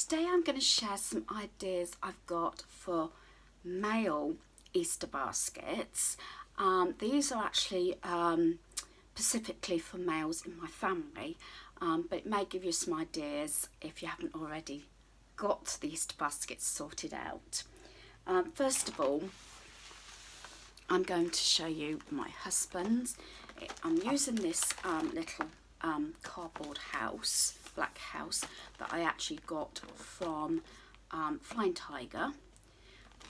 today I'm going to share some ideas I've got for male Easter baskets. These are actually specifically for males in my family, but it may give you some ideas if you haven't already got the Easter baskets sorted out. First of all, I'm going to show you my husband's. I'm using this little cardboard house, black house, that I actually got from Flying Tiger.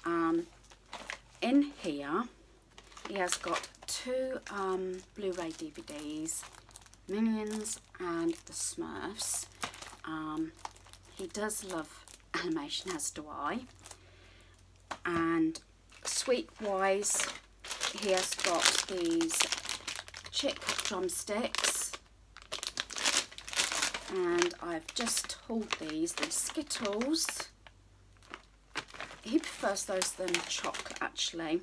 In here he has got two Blu-ray DVDs, Minions and the Smurfs. He does love animation, as do I. And sweet-wise, he has got these chick drumsticks, and I've just hauled these Skittles. He prefers those than chocolate actually.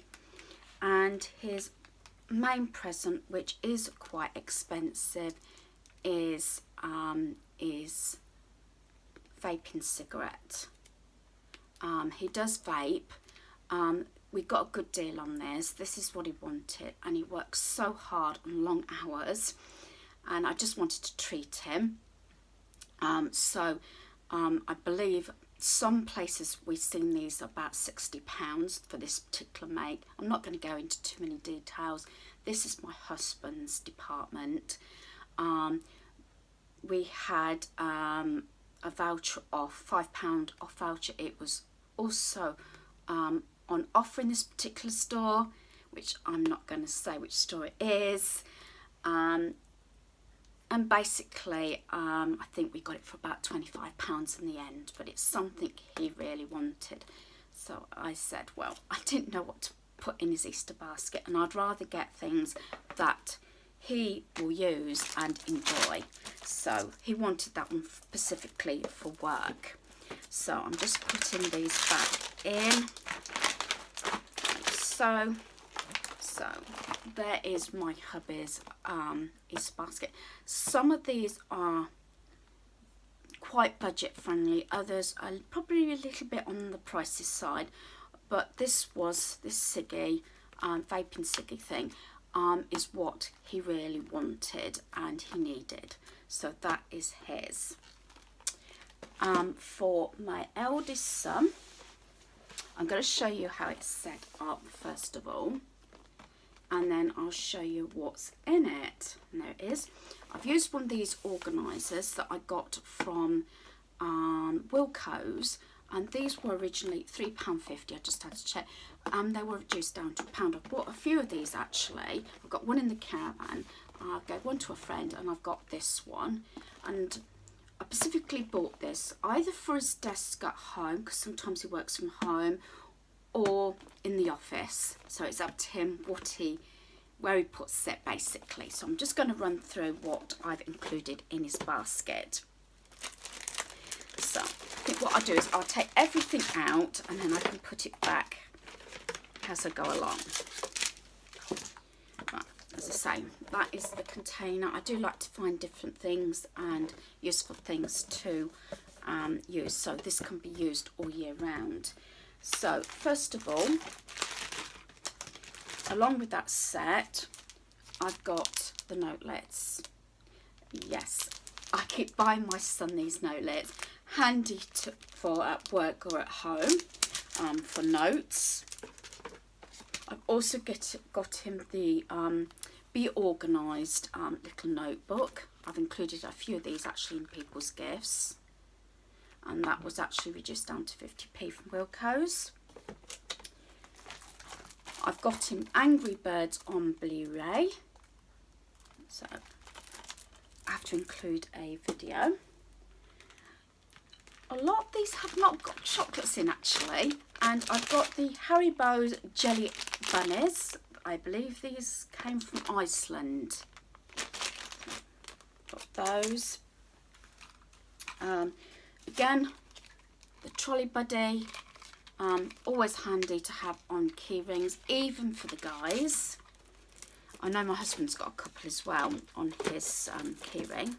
And his main present, which is quite expensive, is vaping cigarette. He does vape. We got a good deal on this. This is what he wanted, and he works so hard on long hours, and I just wanted to treat him. I believe some places we've seen these about £60 for this particular make. I'm not going to go into too many details. This is my husband's department. We had a voucher off, £5 off voucher. It was also on offer in this particular store, which I'm not going to say which store it is. And basically, I think we got it for about £25 in the end, but it's something he really wanted. So I said, well, I didn't know what to put in his Easter basket, and I'd rather get things that he will use and enjoy. So he wanted that one specifically for work. So I'm just putting these back in. So there is my hubby's Easter basket. Some of these are quite budget friendly, others are probably a little bit on the pricey side, but this ciggy, vaping ciggy thing, is what he really wanted and he needed. So that is his. For my eldest son, I'm going to show you how it's set up first of all, and then I'll show you what's in it. And there it is. I've used one of these organisers that I got from Wilko's, and these were originally £3.50. I just had to check. They were reduced down to £1. I've bought a few of these actually. I've got one in the caravan, I gave one to a friend, and I've got this one. And I specifically bought this either for his desk at home, because sometimes he works from home, or in the office. So it's up to him where he puts it basically. So I'm just going to run through what I've included in his basket. So I think what I'll do is I'll take everything out and then I can put it back as I go along. Right, as I say, that is the container. I do like to find different things and useful things to use, so this can be used all year round. So first of all, along with that set, I've got the notelets. Yes, I keep buying my son these notelets, handy for at work or at home, for notes. I've also got him the Be Organised little notebook. I've included a few of these actually in people's gifts, and that was actually reduced down to 50p from Wilko's. I've got him Angry Birds on Blu-ray, so I have to include a video. A lot of these have not got chocolates in actually, and I've got the Haribo's Jelly Bunnies. I believe these came from Iceland. Got those. Again, the Trolley Buddy, always handy to have on key rings, even for the guys. I know my husband's got a couple as well on his key ring.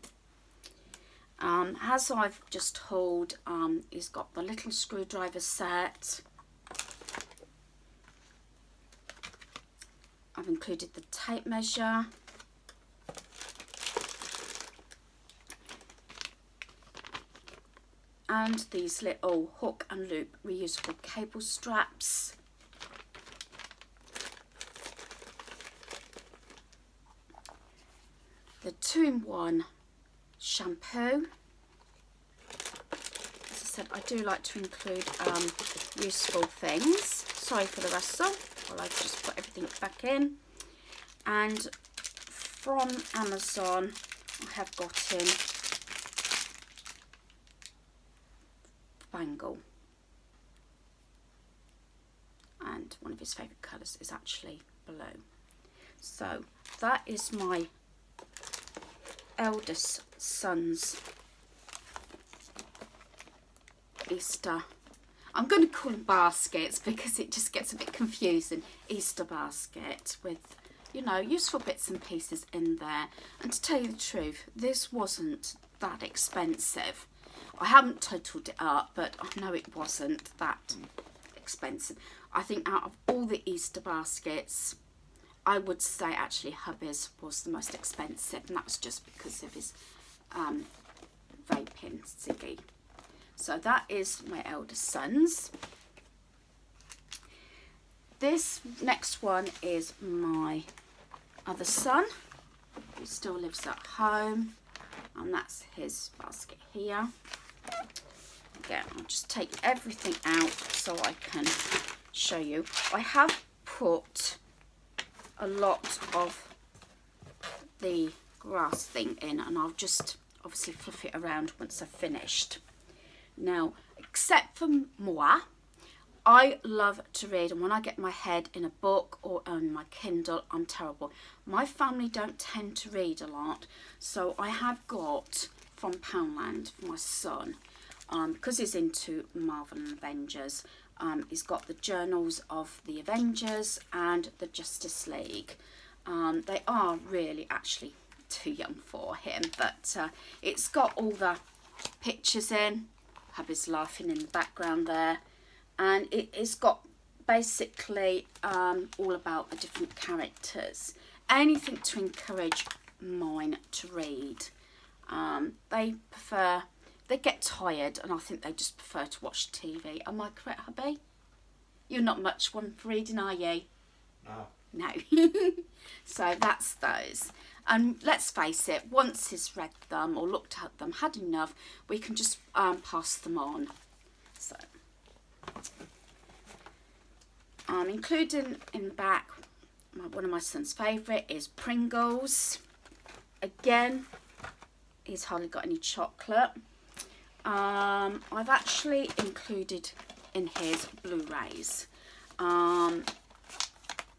As I've just hauled, he's got the little screwdriver set. I've included the tape measure. And these little hook and loop reusable cable straps. The 2-in-1 shampoo. As I said, I do like to include useful things. Sorry for the rustle. I'll just put everything back in. And from Amazon, I have got in bangle, and one of his favourite colours is actually blue. So that is my eldest son's Easter, I'm going to call them baskets because it just gets a bit confusing, Easter basket with, you know, useful bits and pieces in there. And to tell you the truth, this wasn't that expensive. I haven't totaled it up, but I know it wasn't that expensive. I think out of all the Easter baskets, I would say actually hubby's was the most expensive, and that was just because of his vaping ciggy. So that is my eldest son's. This next one is my other son, who still lives at home, and that's his basket here. Again, I'll just take everything out so I can show you. I have put a lot of the grass thing in, and I'll just obviously fluff it around once I've finished. Now, except for moi, I love to read, and when I get my head in a book or on my Kindle, I'm terrible. My family don't tend to read a lot, so I have got from Poundland for my son, because he's into Marvel and Avengers. He's got the journals of the Avengers and the Justice League. They are really actually too young for him, but it's got all the pictures in. Hubby's laughing in the background there. And it's got basically all about the different characters. Anything to encourage mine to read. They get tired, and I think they just prefer to watch TV. Am I correct, hubby? You're not much one for reading, are you? No. So that's those. And let's face it, once he's read them or looked at them, had enough, we can just pass them on. So, including in the back, one of my son's favourite is Pringles. Again, he's hardly got any chocolate. I've actually included in his Blu-rays.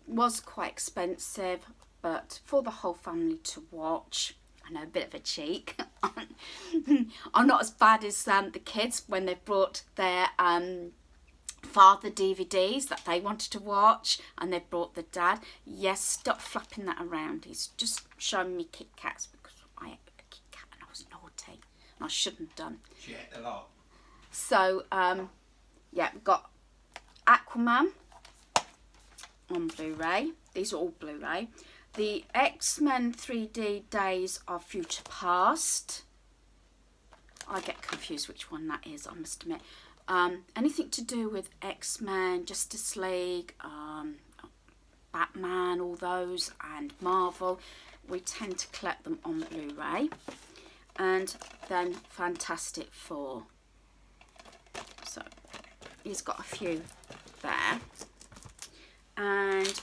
Was quite expensive, but for the whole family to watch, I know, a bit of a cheek. I'm not as bad as the kids when they brought their father DVDs that they wanted to watch, and they brought the dad. Yes, stop flapping that around. He's just showing me Kit Kats because I ate a Kit Kat and I was naughty, and I shouldn't have done. She ate a lot. So, yeah, we've got Aquaman on Blu-ray. These are all Blu-ray. The X-Men 3D Days of Future Past. I get confused which one that is, I must admit. Anything to do with X-Men, Justice League, Batman, all those, and Marvel, we tend to collect them on Blu-ray. And then Fantastic Four. So he's got a few there. And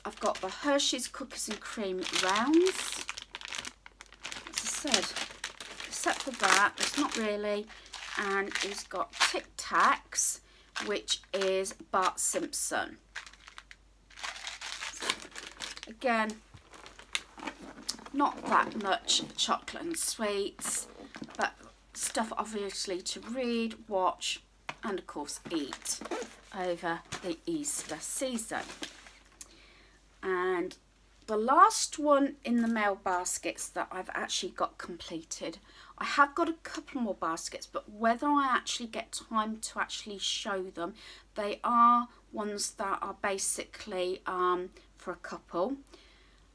I've got the Hershey's Cookies and Cream Rounds. As I said, except for that, it's not really. And he's got Tic Tacs, which is Bart Simpson. So, again, not that much chocolate and sweets, but stuff obviously to read, watch, and of course eat over the Easter season. And the last one in the mail baskets that I've actually got completed. I have got a couple more baskets, but whether I actually get time to actually show them, they are ones that are basically for a couple,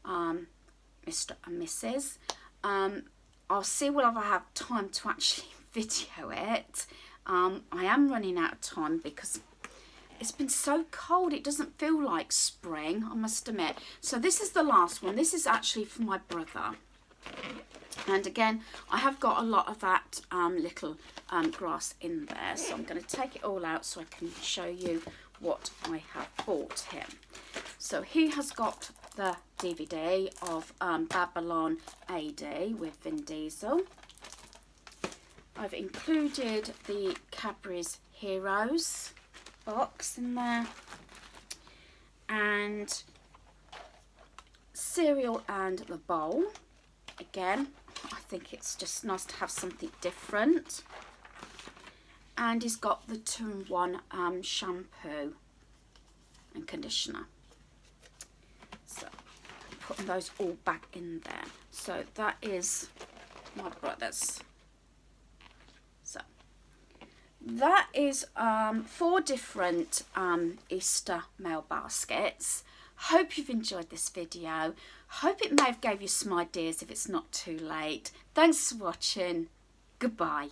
Mr. and Mrs. I'll see whether I have time to actually video it. I am running out of time because it's been so cold. It doesn't feel like spring, I must admit. So this is the last one. This is actually for my brother. And again, I have got a lot of that little grass in there. So I'm going to take it all out so I can show you what I have bought him. So he has got the DVD of Babylon AD with Vin Diesel. I've included the Cadbury's Heroes box in there, and cereal and the bowl. Again, I think it's just nice to have something different. And he's got the 2-in-1 shampoo and conditioner. So I'm putting those all back in there. So that is my brother's. So that is 4 different Easter mail baskets. Hope you've enjoyed this video. Hope it may have gave you some ideas if it's not too late. Thanks for watching. Goodbye.